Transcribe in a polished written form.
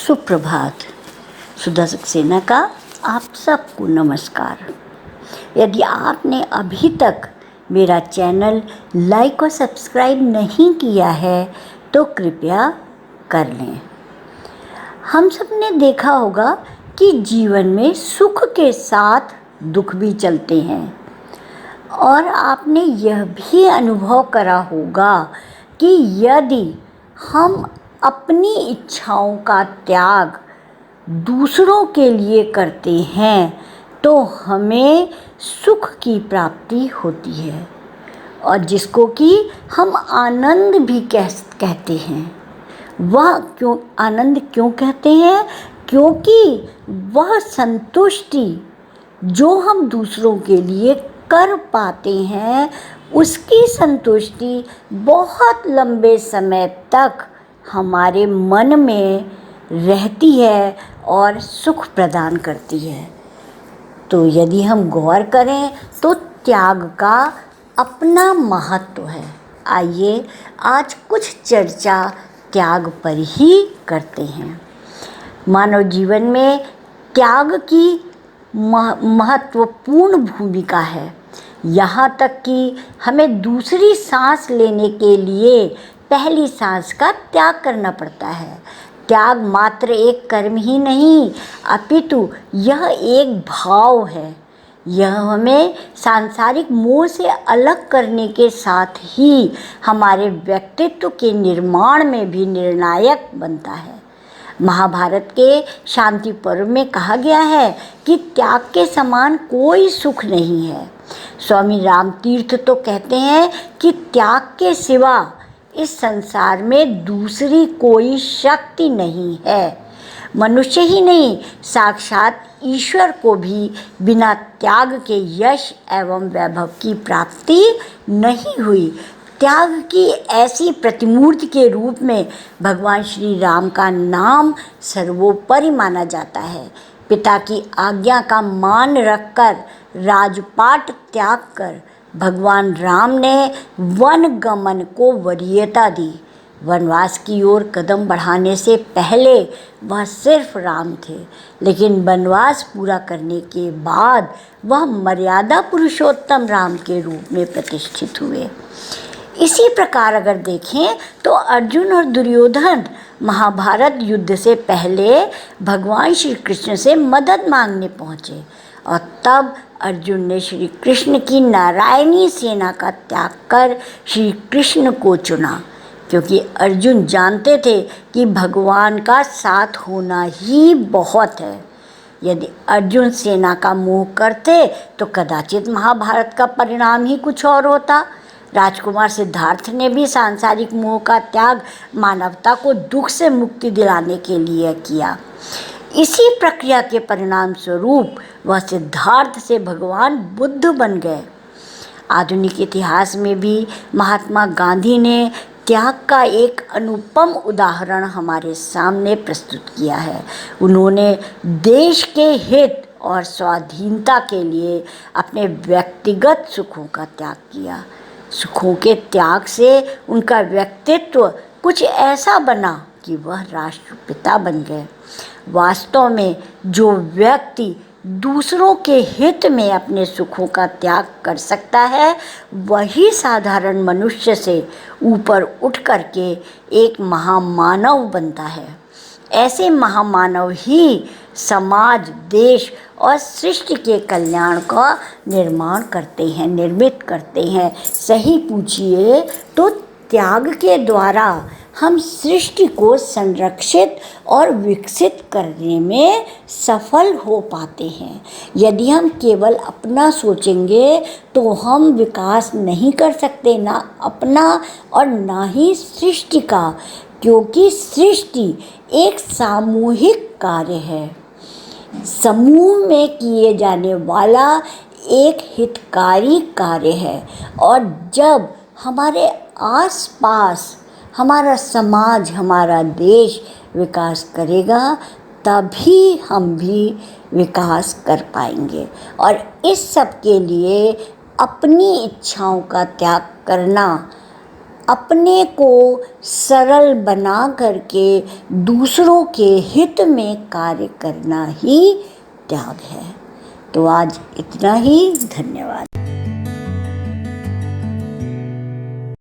सुप्रभात। सुधा सक्सेना का आप सबको नमस्कार। यदि आपने अभी तक मेरा चैनल लाइक और सब्सक्राइब नहीं किया है तो कृपया कर लें। हम सब ने देखा होगा कि जीवन में सुख के साथ दुख भी चलते हैं और आपने यह भी अनुभव करा होगा कि यदि हम अपनी इच्छाओं का त्याग दूसरों के लिए करते हैं तो हमें सुख की प्राप्ति होती है और जिसको कि हम आनंद भी कहते हैं। वह आनंद क्यों कहते हैं? क्योंकि वह संतुष्टि जो हम दूसरों के लिए कर पाते हैं उसकी संतुष्टि बहुत लंबे समय तक हमारे मन में रहती है और सुख प्रदान करती है। तो यदि हम गौर करें तो त्याग का अपना महत्व है। आइए आज कुछ चर्चा त्याग पर ही करते हैं। मानव जीवन में त्याग की महत्वपूर्ण भूमिका है। यहाँ तक कि हमें दूसरी सांस लेने के लिए पहली सांस का त्याग करना पड़ता है। त्याग मात्र एक कर्म ही नहीं अपितु यह एक भाव है। यह हमें सांसारिक मोह से अलग करने के साथ ही हमारे व्यक्तित्व के निर्माण में भी निर्णायक बनता है। महाभारत के शांति पर्व में कहा गया है कि त्याग के समान कोई सुख नहीं है। स्वामी रामतीर्थ तो कहते हैं कि त्याग के सिवा इस संसार में दूसरी कोई शक्ति नहीं है। मनुष्य ही नहीं, साक्षात ईश्वर को भी बिना त्याग के यश एवं वैभव की प्राप्ति नहीं हुई। त्याग की ऐसी प्रतिमूर्ति के रूप में भगवान श्री राम का नाम सर्वोपरि माना जाता है। पिता की आज्ञा का मान रखकर राजपाट त्याग कर भगवान राम ने वन गमन को वरीयता दी। वनवास की ओर कदम बढ़ाने से पहले वह सिर्फ राम थे, लेकिन वनवास पूरा करने के बाद वह मर्यादा पुरुषोत्तम राम के रूप में प्रतिष्ठित हुए। इसी प्रकार अगर देखें तो अर्जुन और दुर्योधन महाभारत युद्ध से पहले भगवान श्री कृष्ण से मदद मांगने पहुँचे और तब अर्जुन ने श्री कृष्ण की नारायणी सेना का त्याग कर श्री कृष्ण को चुना, क्योंकि अर्जुन जानते थे कि भगवान का साथ होना ही बहुत है। यदि अर्जुन सेना का मोह करते तो कदाचित महाभारत का परिणाम ही कुछ और होता। राजकुमार सिद्धार्थ ने भी सांसारिक मोह का त्याग मानवता को दुख से मुक्ति दिलाने के लिए किया। इसी प्रक्रिया के परिणाम स्वरूप वह सिद्धार्थ से भगवान बुद्ध बन गए। आधुनिक इतिहास में भी महात्मा गांधी ने त्याग का एक अनुपम उदाहरण हमारे सामने प्रस्तुत किया है। उन्होंने देश के हित और स्वाधीनता के लिए अपने व्यक्तिगत सुखों का त्याग किया। सुखों के त्याग से उनका व्यक्तित्व कुछ ऐसा बना कि वह राष्ट्रपिता बन गए। वास्तव में जो व्यक्ति दूसरों के हित में अपने सुखों का त्याग कर सकता है वही साधारण मनुष्य से ऊपर उठ करके एक महामानव बनता है। ऐसे महामानव ही समाज, देश और सृष्टि के कल्याण का निर्मित करते हैं। सही पूछिए तो त्याग के द्वारा हम सृष्टि को संरक्षित और विकसित करने में सफल हो पाते हैं। यदि हम केवल अपना सोचेंगे तो हम विकास नहीं कर सकते, ना अपना और ना ही सृष्टि का, क्योंकि सृष्टि एक सामूहिक कार्य है। समूह में किए जाने वाला एक हितकारी कार्य है और जब हमारे आसपास हमारा समाज, हमारा देश विकास करेगा तभी हम भी विकास कर पाएंगे। और इस सब के लिए अपनी इच्छाओं का त्याग करना अपने को सरल बना करके दूसरों के हित में कार्य करना ही त्याग है। तो आज इतना ही, धन्यवाद।